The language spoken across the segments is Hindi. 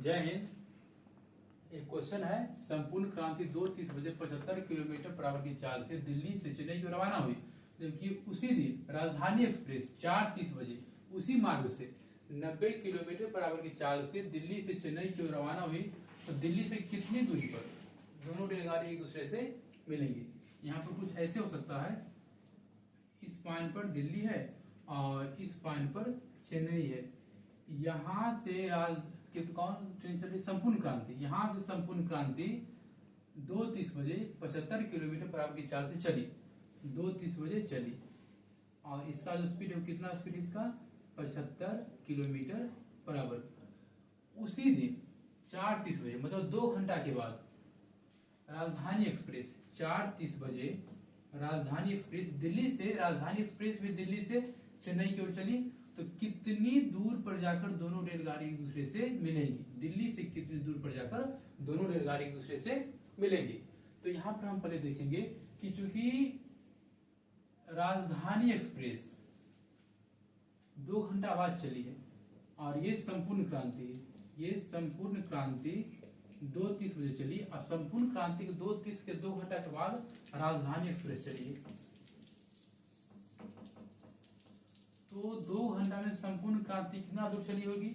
जय हिंद। एक क्वेश्चन है, संपूर्ण क्रांति 2:30 बजे 75 किलोमीटर पर आवर की चाल से दिल्ली से चेन्नई की रवाना हुई, जबकि उसी दिन राजधानी एक्सप्रेस 4:30 बजे उसी मार्ग से 90 किलोमीटर पर आवर की चाल से दिल्ली से चेन्नई की ओर रवाना हुई। तो दिल्ली से कितनी दूरी पर दोनों रेलगाड़ी एक दूसरे से मिलेंगी? यहाँ पर कुछ ऐसे हो सकता है, इस पॉइंट पर दिल्ली है और इस पॉइंट पर चेन्नई है। यहाँ से कौन ट्रेन चल रही? संपूर्ण क्रांति। यहाँ से संपूर्ण क्रांति 2:30 बजे 75 किलोमीटर पर आवर की चाल से चली, 2:30 बजे चली और इसका जो स्पीड है, कितना स्पीड इसका? 75 किलोमीटर पर आवर। उसी दिन 4:30 बजे मतलब 2 घंटा के बाद राजधानी एक्सप्रेस 4:30 बजे राजधानी एक्सप्रेस भी दिल्ली से चेन्नई की ओर चली। तो कितनी दूर पर जाकर दोनों रेलगाड़ी एक दूसरे से मिलेंगी? दिल्ली से कितनी दूर पर जाकर दोनों रेलगाड़ी एक दूसरे से मिलेंगी? तो यहां पर हम पहले देखेंगे कि चूंकि राजधानी एक्सप्रेस 2 घंटा बाद चली है और ये संपूर्ण क्रांति है, ये संपूर्ण क्रांति 2:30 बजे चली और संपूर्ण क्रांति के 2:30 के 2 घंटा के बाद राजधानी एक्सप्रेस चली है। तो 2 घंटा में संपूर्ण क्रांति कितना दूर चली होगी?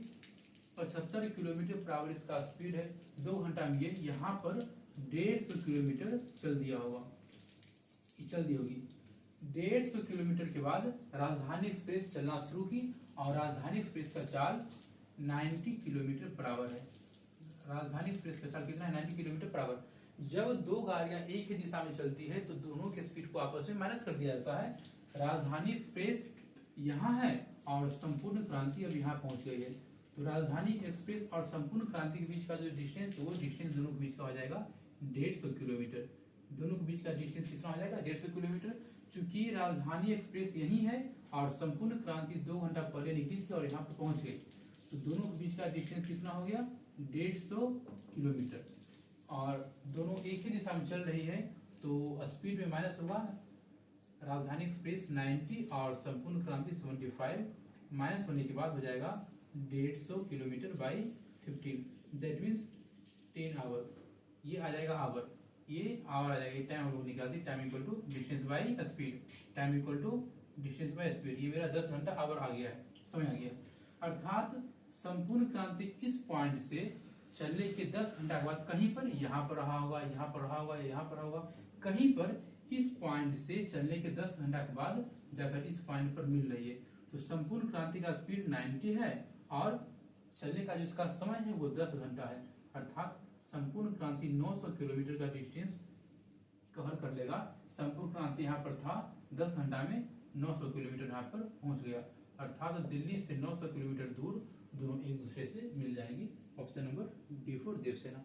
75 किलोमीटर पर आवर इसका स्पीड है। 2 घंटा में ये यहाँ पर 150 किलोमीटर चल दी होगी। 150 किलोमीटर के बाद राजधानी एक्सप्रेस चलना शुरू की और राजधानी एक्सप्रेस का चाल 90 किलोमीटर पर आवर है। राजधानी एक्सप्रेस का चाल कितना है? 90 किलोमीटर पर आवर। जब दो गाड़ियां एक ही दिशा में चलती है तो दोनों के स्पीड को आपस में माइनस कर दिया जाता है। राजधानी एक्सप्रेस यहाँ है और संपूर्ण क्रांति अब यहाँ पहुंच गई है। तो राजधानी एक्सप्रेस और संपूर्ण क्रांति के बीच का जो डिस्टेंस है वो डिस्टेंस दोनों के बीच का हो जाएगा 150 किलोमीटर। दोनों के बीच का डिस्टेंस कितना हो जाएगा? 150 किलोमीटर। चूंकि राजधानी एक्सप्रेस यही है और संपूर्ण क्रांति 2 घंटा पहले निकली थी और यहाँ पर पहुंच गई, तो दोनों के बीच का डिस्टेंस कितना हो गया? 150 किलोमीटर। और दोनों एक ही दिशा में चल रही है तो स्पीड में माइनस होगा। राजधानी एक्सप्रेस 90 और संपूर्ण क्रांति 75 माइनस होने के बाद हो जाएगा 150 kilometre by 15, that means 10 hour. ये आ जाएगा आवर, ये आवर आ जाएगा। टाइम हम लोग निकाल दी, time equal to distance by speed, time equal to distance by speed. ये मेरा 10 घंटा आवर आ गया है, समय आ गया। अर्थात संपूर्ण क्रांति इस पॉइंट से चलने के 10 घंटा के बाद कहीं पर यहाँ पर रहा होगा, यहाँ पर रहा होगा, यहाँ पर रहा होगा, कहीं पर इस पॉइंट से चलने के 10 घंटा के बाद जाकर इस पॉइंट पर मिल रही है। तो संपूर्ण क्रांति का स्पीड 90 है और चलने का जो इसका समय है वो 10 घंटा है। अर्थात संपूर्ण क्रांति 900 किलोमीटर का डिस्टेंस कवर कर लेगा। संपूर्ण क्रांति यहाँ पर था, 10 घंटा में 900 किलोमीटर यहाँ पर पहुंच गया। अर्थात दिल्ली से 900 किलोमीटर दूर दोनों एक दूसरे से मिल जाएंगी। Option number D4 Devasena.